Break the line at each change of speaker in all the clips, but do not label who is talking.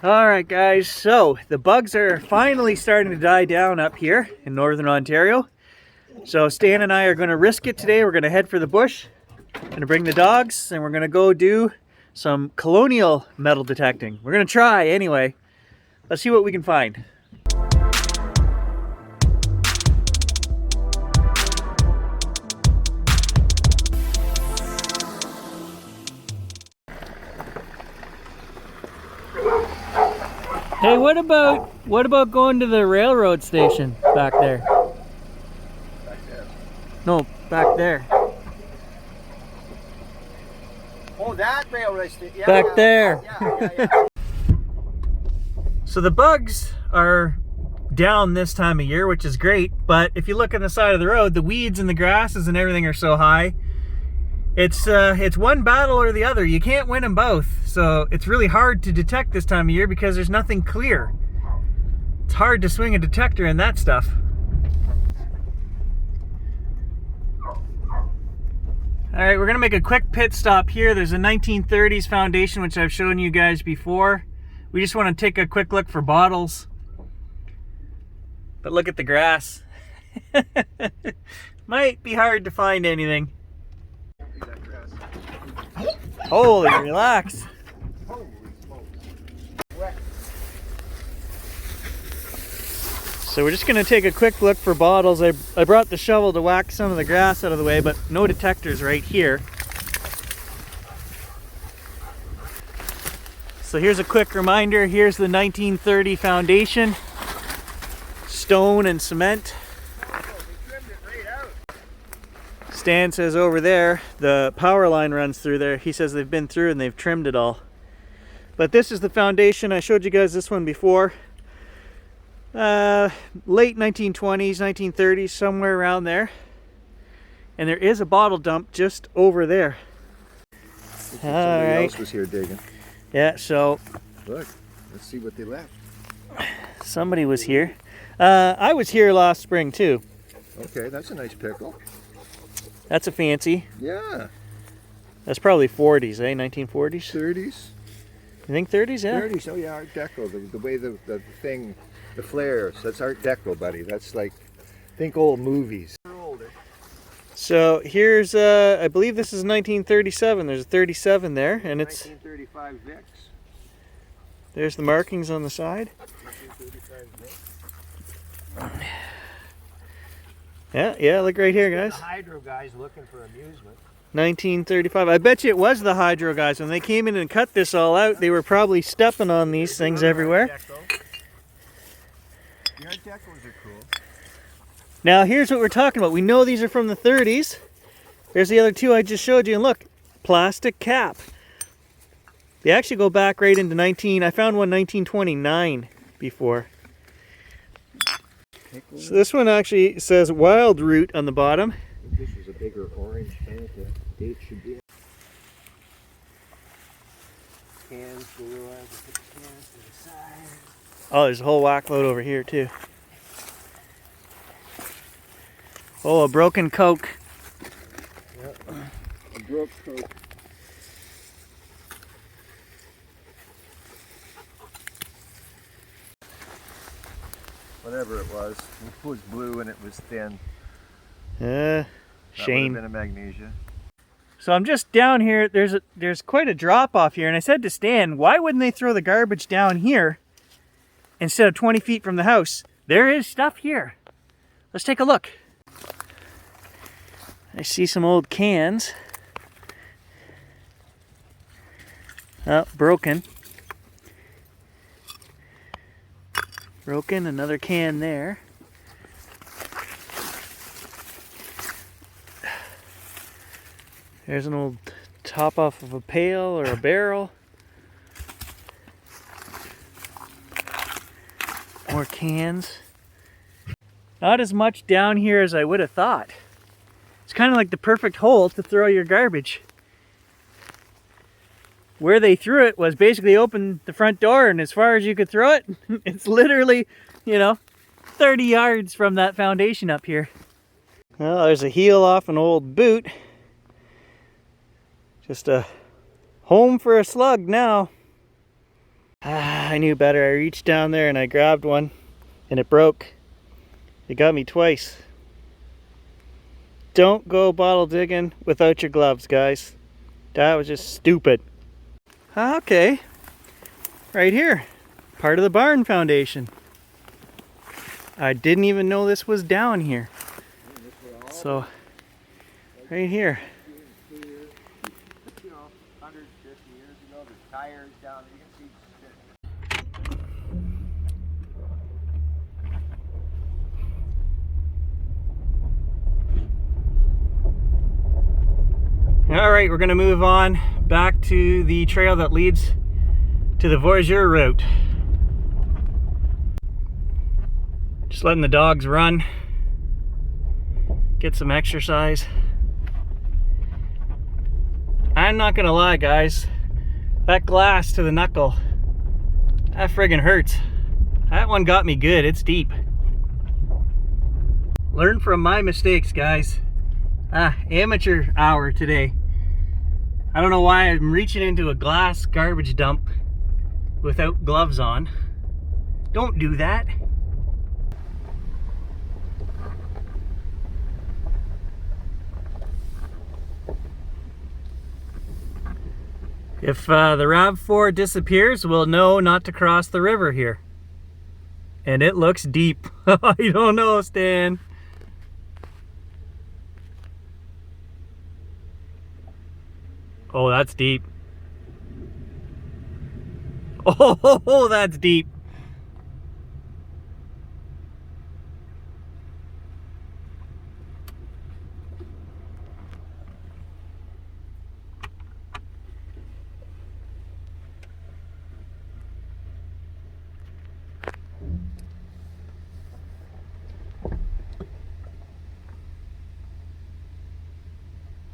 Alright guys, so the bugs are finally starting to die down up here in northern Ontario. So Stan and I are going to risk it today. We're going to head for the bush, going to bring the dogs, and we're going to go do some Colonial metal detecting. We're going to try anyway. Let's see what we can find. Hey, what about going to the railroad station back there?
Back there.
No, back there.
Oh, that railroad station. Yeah,
Back there.
Yeah.
So the bugs are down this time of year, which is great, but if you look on the side of the road, the weeds and the grasses and everything are so high. It's one battle or the other. You can't win them both. So it's really hard to detect this time of year because there's nothing clear. It's hard to swing a detector in that stuff. Alright, we're going to make a quick pit stop here. There's a 1930s foundation, which I've shown you guys before. We just want to take a quick look for bottles. But look at the grass. Might be hard to find anything. Holy, relax.
Holy smokes.
So we're just going to take a quick look for bottles. I brought the shovel to whack some of the grass out of the way, but no detectors right here. So here's a quick reminder. Here's the 1930 foundation. Stone and cement. Stan says over there, the power line runs through there. He says they've been through and they've trimmed it all. But this is the foundation. I showed you guys this one before. Late 1920s, 1930s, somewhere around there. And there is a bottle dump just over there.
Somebody else was here digging.
Yeah, so...
Look, let's see what they left.
Somebody was here. I was here last spring too.
Okay, that's a nice pickle.
That's a fancy.
Yeah.
That's probably 40s, eh? 1940s?
30s.
You think 30s, yeah?
30s, oh yeah, Art Deco. The way the thing, the flares, that's Art Deco, buddy. That's like, think old movies.
So here's, I believe this is 1937. There's a 37 there, and it's...
1935 Vicks.
There's the markings on the side.
1935 Vicks.
Yeah, look right here, guys.
The hydro guys looking for amusement.
1935. I bet you it was the hydro guys. When they came in and cut this all out, they were probably stepping on these things everywhere.
The Art Decos are cool.
Now here's what we're talking about. We know these are from the 30s. There's the other two I just showed you, and look, plastic cap. They actually go back right into I found one 1929 before. So this one actually says Wild Root on the bottom.
I think this was a bigger orange can. The date should be. Cans, blue eyes, put the cans to the side.
Oh, there's a whole whack load over here too. Oh, a broken Coke.
Yep. A broke Coke. Whatever it was blue and it was thin.
Shame.
That would have been a magnesia.
So I'm just down here. There's quite a drop off here, and I said to Stan, why wouldn't they throw the garbage down here instead of 20 feet from the house? There is stuff here. Let's take a look. I see some old cans. Oh, broken. Broken, another can there. There's an old top off of a pail or a barrel. More cans. Not as much down here as I would have thought. It's kind of like the perfect hole to throw your garbage. Where they threw it was basically open the front door, and as far as you could throw it, it's literally, 30 yards from that foundation up here. Well, there's a heel off an old boot. Just a home for a slug now. I knew better. I reached down there and I grabbed one and it broke. It got me twice. Don't go bottle digging without your gloves, guys. That was just stupid. Okay, right here, part of the barn foundation. I didn't even know this was down here. So, right here. All right, we're gonna move on back to the trail that leads to the Voyageur route. Just letting the dogs run, get some exercise. I'm not gonna lie, guys, that glass to the knuckle, that friggin' hurts. That one got me good. It's deep. Learn from my mistakes, guys. Amateur hour today. I don't know why I'm reaching into a glass garbage dump without gloves on. Don't do that. If the RAV4 disappears, we'll know not to cross the river here. And it looks deep. I don't know, Stan. Oh, that's deep. Oh, that's deep.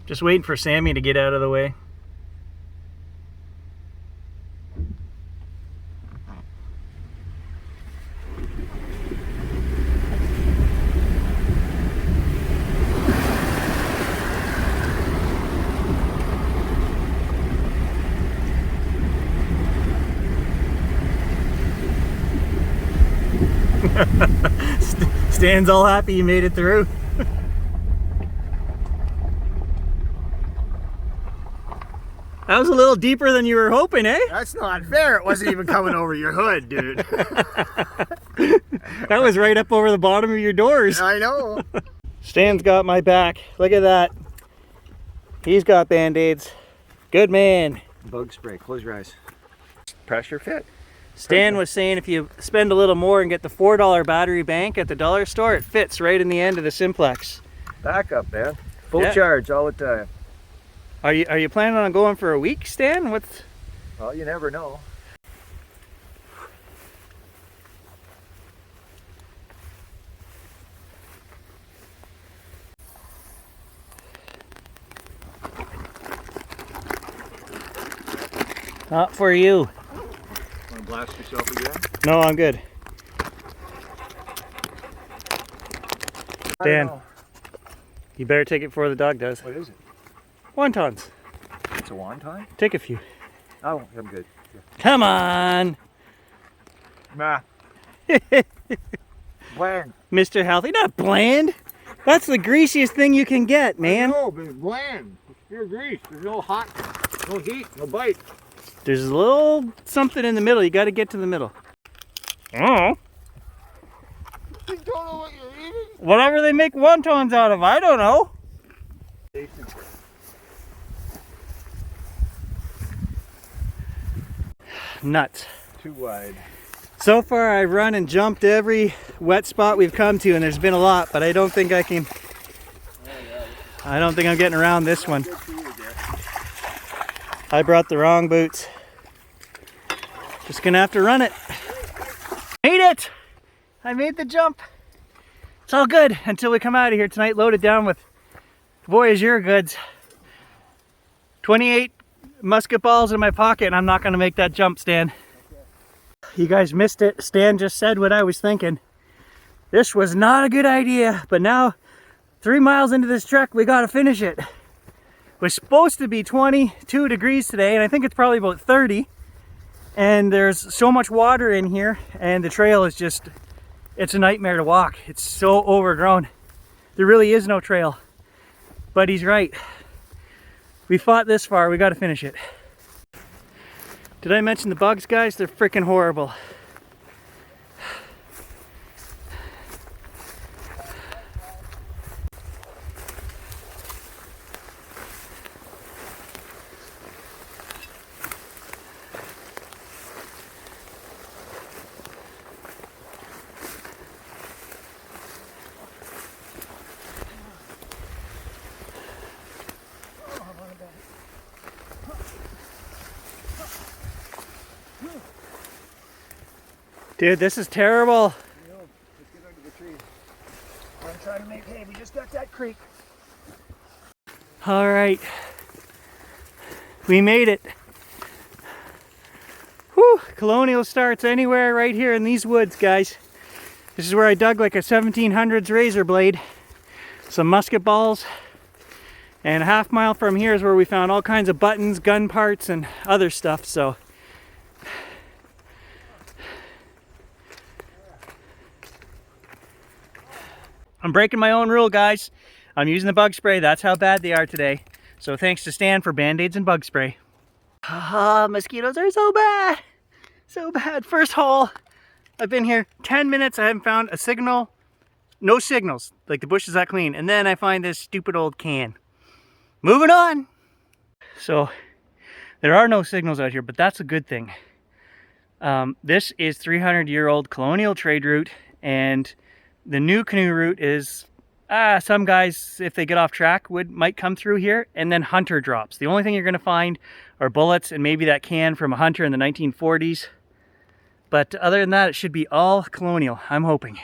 Just waiting for Sammy to get out of the way. Stan's all happy you made it through. That was a little deeper than you were hoping, eh?
That's not fair. It wasn't even coming over your hood, dude.
That was right up over the bottom of your doors.
I know.
Stan's got my back. Look at that. He's got band-aids. Good man.
Bug spray. Close your eyes. Pressure fit.
Stan was saying if you spend a little more and get the $4 battery bank at the dollar store, it fits right in the end of the Simplex.
Backup, man. Full
Yeah.
charge all the time.
Are you planning on going for a week, Stan? What's...
Well, you never know.
Not for you.
Want to blast yourself again?
No, I'm good.
I don't
Dan,
know.
you better take it before the dog does.
What is it?
Wontons.
It's a wonton?
Take a few.
Oh, I'm good. Yeah.
Come on,
Nah. Bland.
Mr. Healthy. Not bland. That's the greasiest thing you can get, man.
No, but it's bland. It's pure grease. There's no hot, no heat, no bite.
There's a little something in the middle. You got to get to the middle. Oh.
You don't know what you're eating?
Whatever they make wontons out of, I don't know. Nuts.
Too wide.
So far I've run and jumped every wet spot we've come to, and there's been a lot, but I don't think I can. I don't think I'm getting around this one. I brought the wrong boots. Just gonna have to run it. Made it! I made the jump. It's all good until we come out of here tonight loaded down with Voyageur goods. 28 musket balls in my pocket, and I'm not gonna make that jump, Stan. You guys missed it. Stan just said what I was thinking. This was not a good idea, but now 3 miles into this trek, we gotta finish it. It was supposed to be 22 degrees today, and I think it's probably about 30. And there's so much water in here, and the trail is just, it's a nightmare to walk. It's so overgrown. There really is no trail. But he's right. We fought this far, we gotta finish it. Did I mention the bugs, guys? They're freaking horrible. Dude, this is terrible.
Let's get under the tree. I'm trying to make hay. We just got that creek.
All right. We made it. Whew, Colonial starts anywhere right here in these woods, guys. This is where I dug like a 1700s razor blade, some musket balls, and a half mile from here is where we found all kinds of buttons, gun parts, and other stuff, so. I'm breaking my own rule, guys. I'm using the bug spray. That's how bad they are today. So thanks to Stan for Band-Aids and bug spray. Ah, mosquitoes are so bad. So bad. First hole. I've been here 10 minutes. I haven't found a signal. No signals. Like the bush is that clean. And then I find this stupid old can. Moving on. So there are no signals out here, but that's a good thing. This is 300-year-old colonial trade route, and the new canoe route is, some guys, if they get off track, might come through here, and then hunter drops. The only thing you're going to find are bullets and maybe that can from a hunter in the 1940s. But other than that, it should be all colonial, I'm hoping.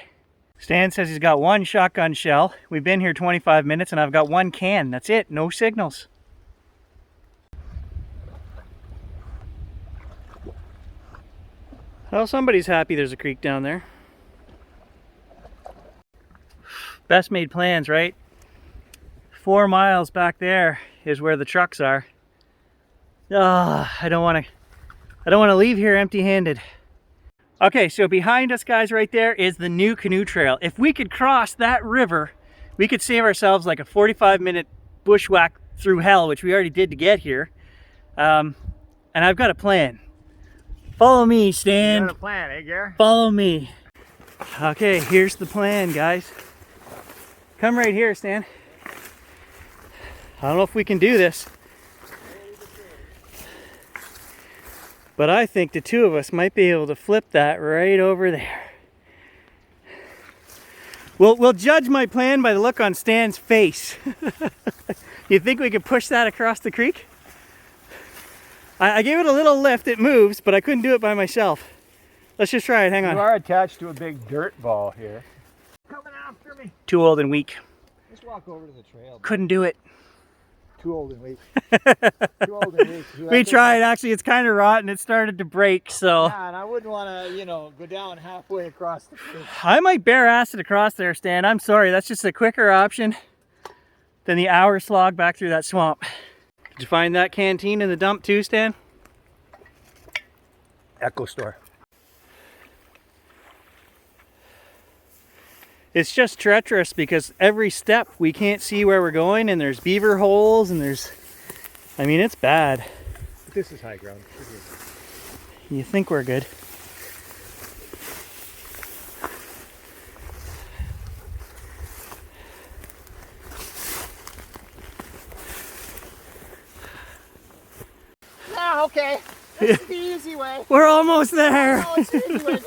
Stan says he's got one shotgun shell. We've been here 25 minutes and I've got one can. That's it, no signals. Well, somebody's happy there's a creek down there. Best made plans, right? 4 miles back there is where the trucks are. I don't want to leave here empty-handed. Okay, so behind us, guys, right there is the new canoe trail. If we could cross that river, we could save ourselves like a 45-minute bushwhack through hell, which we already did to get here. And I've got a plan. Follow me, Stan.
You got a plan, eh, Gare?
Follow me. Okay, here's the plan, guys. Come right here, Stan. I don't know if we can do this, but I think the two of us might be able to flip that right over there. We'll judge my plan by the look on Stan's face. You think we could push that across the creek? I gave it a little lift, it moves, but I couldn't do it by myself. Let's just try it, hang on.
You are attached to a big dirt ball here. Coming after me.
Too old and weak.
Just walk over to the trail.
Couldn't do it.
Too old and weak. Too old and weak.
We tried, actually it's kind of rotten, it started to break, so.
Yeah, and I wouldn't want to, go down halfway across the creek.
I might bare ass it across there, Stan. I'm sorry, that's just a quicker option than the hour slog back through that swamp. Did you find that canteen in the dump too, Stan?
Echo store.
It's just treacherous because every step we can't see where we're going, and there's beaver holes, and I mean, it's bad.
This is high ground.
You think we're good.
Ah, okay. This is the easy way.
We're almost there.
Oh, it's the easy way.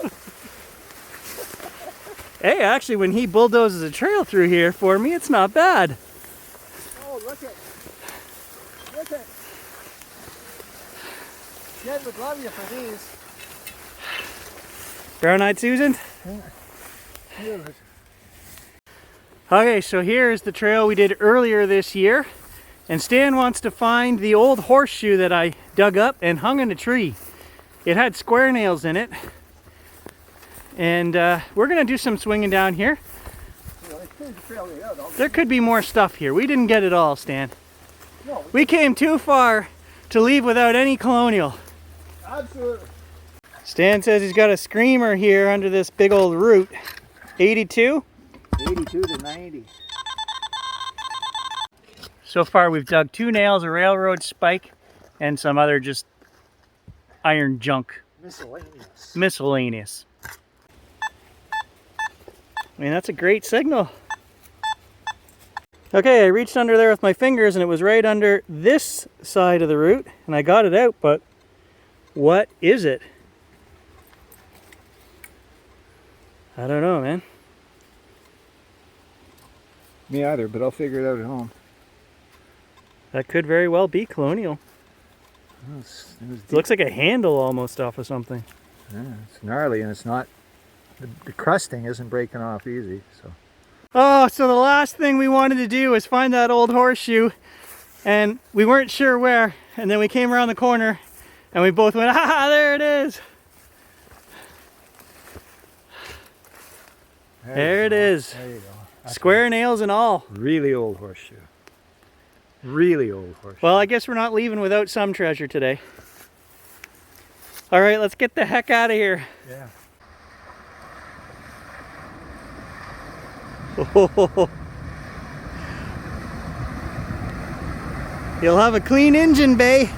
Hey, actually, when he bulldozes a trail through here for me, it's not bad.
Oh, look at. Jed would love you for these.
Brown-eyed Susan? Okay, so here's the trail we did earlier this year. And Stan wants to find the old horseshoe that I dug up and hung in a tree. It had square nails in it. And we're gonna do some swinging down here. There could be more stuff here. We didn't get it all, Stan.
No,
we came too far to leave without any colonial.
absolutely.
Stan says he's got a screamer here under this big old root. 82?
82 to 90.
So far we've dug 2 nails, a railroad spike, and some other just iron junk.
Miscellaneous.
Miscellaneous. I mean, that's a great signal. Okay, I reached under there with my fingers and it was right under this side of the root and I got it out, but what is it? I don't know, man.
Me either, but I'll figure it out at home.
That could very well be Colonial. It looks like a handle almost off of something.
Yeah, it's gnarly and it's not, the crusting isn't breaking off easy, so.
Oh, so the last thing we wanted to do was find that old horseshoe and we weren't sure where, and then we came around the corner and we both went, ah, there it is. There it is.
There you go. That's
Square nails and all.
really old horseshoe. Really old horseshoe.
Well, I guess we're not leaving without some treasure today. All right, let's get the heck out of here.
Yeah.
You'll have a clean engine bay.